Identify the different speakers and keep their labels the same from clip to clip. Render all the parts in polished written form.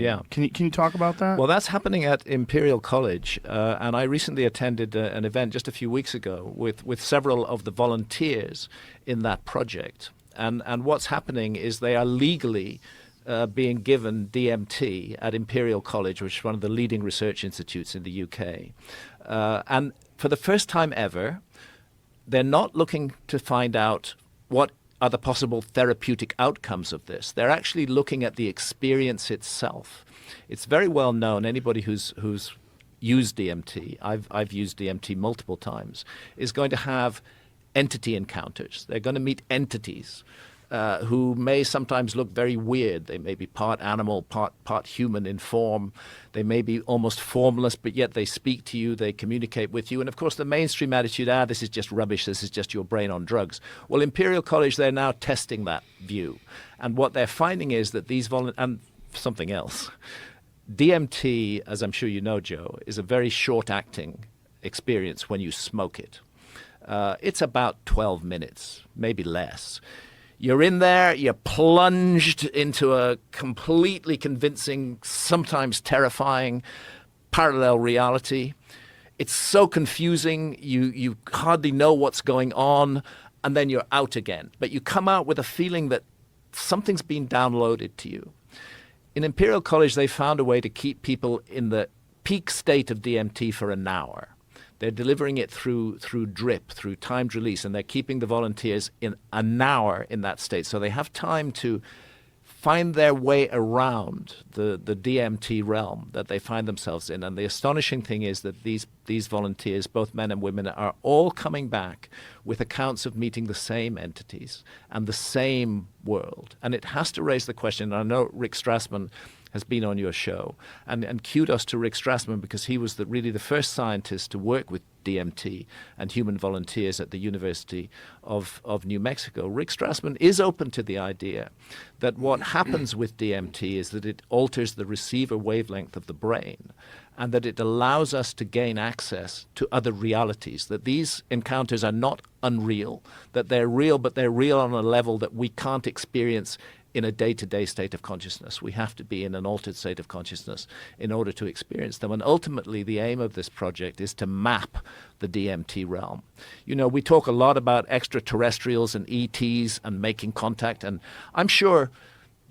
Speaker 1: Yeah.
Speaker 2: Can you talk about that?
Speaker 1: Well, that's happening at Imperial College, and I recently attended an event just a few weeks ago with several of the volunteers in that project. And what's happening is they are legally being given DMT at Imperial College, which is one of the leading research institutes in the UK. And for the first time ever, they're not looking to find out what are the possible therapeutic outcomes of this. They're actually looking at the experience itself. It's very well known, anybody who's used DMT, I've used DMT multiple times, is going to have entity encounters. They're going to meet entities who may sometimes look very weird. They may be part animal, part human in form. They may be almost formless, but yet they speak to you, they communicate with you. And of course, the mainstream attitude, this is just rubbish, this is just your brain on drugs. Well, Imperial College, they're now testing that view. And what they're finding is that and something else, DMT, as I'm sure you know, Joe, is a very short-acting experience when you smoke it. It's about 12 minutes, maybe less. You're in there, you're plunged into a completely convincing, sometimes terrifying parallel reality. It's so confusing, you hardly know what's going on, and then you're out again. But you come out with a feeling that something's been downloaded to you. In Imperial College, they found a way to keep people in the peak state of DMT for an hour. They're delivering it through drip, through timed release, and they're keeping the volunteers in an hour in that state. So they have time to find their way around the DMT realm that they find themselves in. And the astonishing thing is that these volunteers, both men and women, are all coming back with accounts of meeting the same entities and the same world. And it has to raise the question, and I know Rick Strassman has been on your show. And kudos to Rick Strassman, because he was really the first scientist to work with DMT and human volunteers at the University of New Mexico. Rick Strassman is open to the idea that what happens with DMT is that it alters the receiver wavelength of the brain, and that it allows us to gain access to other realities, that these encounters are not unreal, that they're real, but they're real on a level that we can't experience in a day-to-day state of consciousness. We have to be in an altered state of consciousness in order to experience them. And ultimately, the aim of this project is to map the DMT realm. You know, we talk a lot about extraterrestrials and ETs and making contact, and I'm sure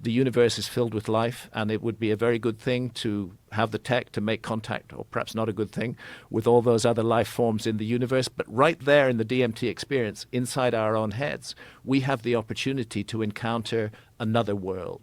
Speaker 1: the universe is filled with life, and it would be a very good thing to have the tech to make contact, or perhaps not a good thing, with all those other life forms in the universe. But right there in the DMT experience, inside our own heads, we have the opportunity to encounter another world.